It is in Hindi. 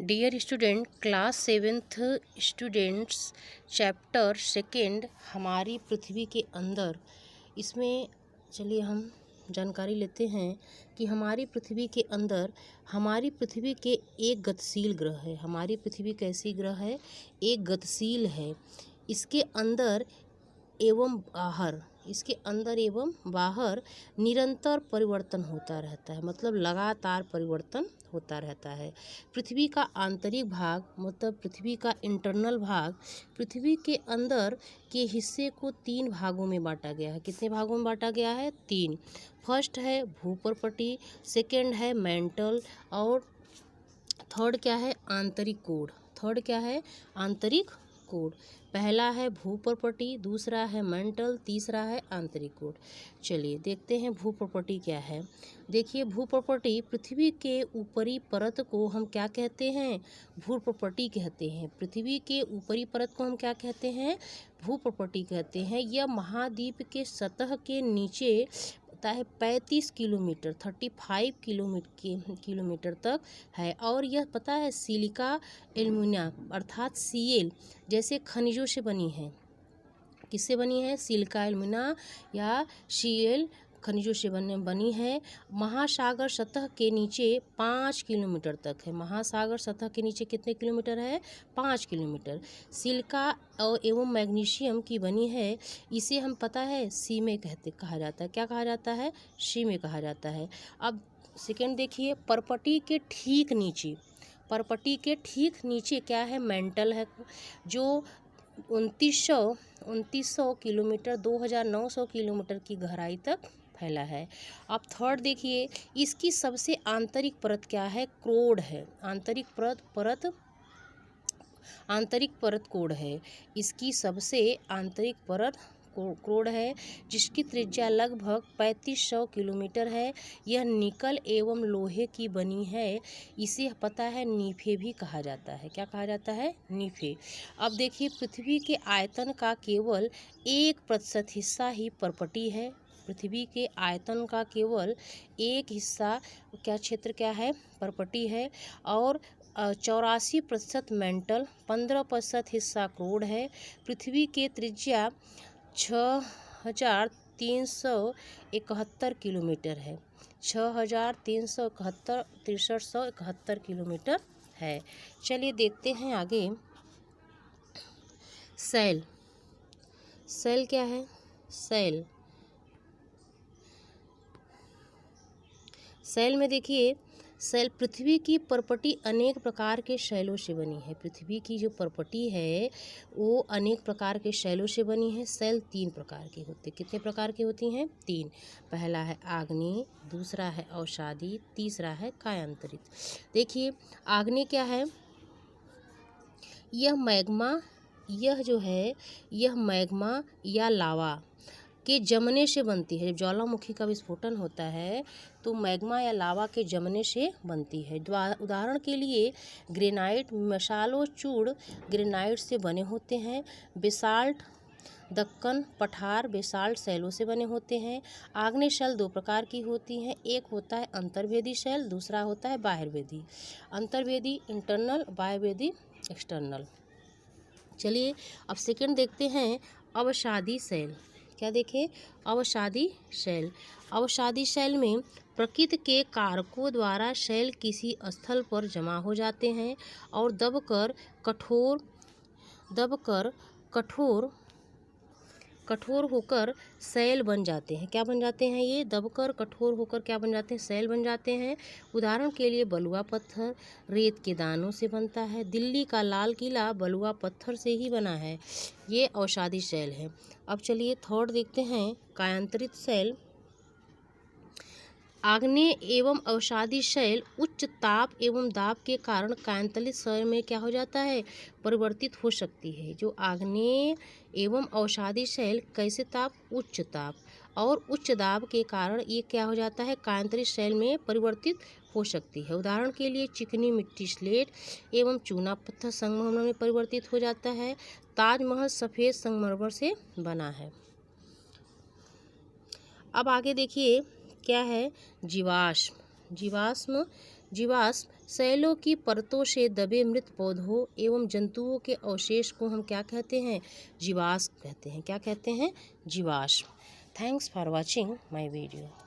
Dear student, class 7th students, chapter second हमारी पृथ्वी के अंदर। इसमें चलिए हम जानकारी लेते हैं कि हमारी पृथ्वी के अंदर हमारी पृथ्वी के एक गतिशील ग्रह है। हमारी पृथ्वी कैसी ग्रह है? एक गतिशील है। इसके अंदर एवं बाहर निरंतर परिवर्तन होता रहता है, मतलब लगातार परिवर्तन होता रहता है। पृथ्वी का आंतरिक भाग, मतलब पृथ्वी का इंटरनल भाग, पृथ्वी के अंदर के हिस्से को 3 भागों में बांटा गया है। कितने भागों में बांटा गया है? 3। फर्स्ट है भूपर्पटी, सेकेंड है मेंटल और थर्ड क्या है? आंतरिक कोड। थर्ड क्या है? आंतरिक कोड। पहला है भूपर्पटी, दूसरा है मेंटल, तीसरा है आंतरिक कोड। चलिए देखते हैं भूपर्पटी क्या है। देखिए भूपर्पटी, पृथ्वी के ऊपरी परत को हम क्या कहते हैं? भूपर्पटी कहते हैं। पृथ्वी के ऊपरी परत को हम क्या कहते हैं? भूपर्पटी कहते हैं। यह महाद्वीप के सतह के नीचे होता है 35 किलोमीटर 35 किलोमीटर तक है। और यह पता है सिलिका एल्यूमिना अर्थात Cl जैसे खनिजों से बनी है। किससे बनी है? सिलिका एल्यूमिना या Cl खनिजों से बनी है। महासागर सतह के नीचे 5 किलोमीटर तक है। महासागर सतह के नीचे कितने किलोमीटर है? 5 किलोमीटर। सिलिका एवं मैग्नीशियम की बनी है। इसे हम पता है सी में कहा जाता है। क्या कहा जाता है? सी में कहा जाता है। अब सेकेंड देखिए, परपटी के ठीक नीचे, परपटी के ठीक नीचे क्या है? मेंटल है, जो 2900 किलोमीटर 2900 किलोमीटर की गहराई तक फैला है। अब थर्ड देखिए, इसकी सबसे आंतरिक परत क्या है? क्रोड है। आंतरिक परत कोड है। इसकी सबसे आंतरिक परत क्रोड है, जिसकी त्रिज्या लगभग 3500 किलोमीटर है। यह निकल एवं लोहे की बनी है। इसे पता है नीफे भी कहा जाता है। क्या कहा जाता है? नीफे। अब देखिए, पृथ्वी के आयतन का केवल 1% हिस्सा ही परपटी है। पृथ्वी के आयतन का केवल एक हिस्सा क्या क्षेत्र क्या है? परपटी है। और 84% मेंटल, 15% हिस्सा क्रोड है। पृथ्वी के त्रिज्या 6371 किलोमीटर है। 6371 किलोमीटर है। चलिए देखते हैं आगे। सेल क्या है? सेल में देखिए, सेल पृथ्वी की परपटी अनेक प्रकार के शैलों से बनी है। पृथ्वी की जो परपटी है वो अनेक प्रकार के शैलों से बनी है। सेल 3 प्रकार के होते। कितने प्रकार की होती हैं? 3। पहला है आग्नेय, दूसरा है अवसादी, तीसरा है कायांतरित। देखिए आग्नेय क्या है? यह मैग्मा या लावा के जमने से बनती है। जब ज्वालामुखी का विस्फोटन होता है तो मैग्मा या लावा के जमने से बनती है। उदाहरण के लिए ग्रेनाइट, मसालोचूड़ ग्रेनाइट से बने होते हैं। बेसाल्ट, दक्कन पठार बेसाल्ट शैलों से बने होते हैं। आग्नेय शैल 2 प्रकार की होती हैं। एक होता है अंतर्वेदी शैल, दूसरा होता है बाह्यवेदी। अंतर्वेदी इंटरनल, बाह्यवेदी एक्सटर्नल। चलिए अब सेकंड देखते हैं, अवसादी शैल। क्या देखें? अवसादी शैल। अवसादी शैल में प्रकृति के कारकों द्वारा शैल किसी स्थल पर जमा हो जाते हैं और दबकर कठोर होकर शैल बन जाते हैं। क्या बन जाते हैं? ये दबकर कठोर होकर क्या बन जाते हैं? शैल बन जाते हैं। उदाहरण के लिए बलुआ पत्थर रेत के दानों से बनता है। दिल्ली का लाल किला बलुआ पत्थर से ही बना है। ये अवसादी शैल है। अब चलिए थर्ड देखते हैं, कायांतरित शैल। आग्नेय एवं अवसादी शैल उच्च ताप एवं दाब के कारण कायांतरित शैल में क्या हो जाता है? परिवर्तित हो सकती है। जो आग्नेय एवं अवसादी शैल कैसे ताप? उच्च ताप और उच्च दाब के कारण ये क्या हो जाता है? कायांतरित शैल में परिवर्तित हो सकती है। उदाहरण के लिए चिकनी मिट्टी स्लेट एवं चूना पत्थर संगमरमर में परिवर्तित हो जाता है। ताजमहल सफ़ेद संगमरमर से बना है। अब आगे देखिए क्या है? जीवाश्म। जीवाश्म शैलों की परतों से दबे मृत पौधों एवं जंतुओं के अवशेष को हम क्या कहते हैं? जीवाश्म कहते हैं। क्या कहते हैं? जीवाश्म। Thanks for watching my video.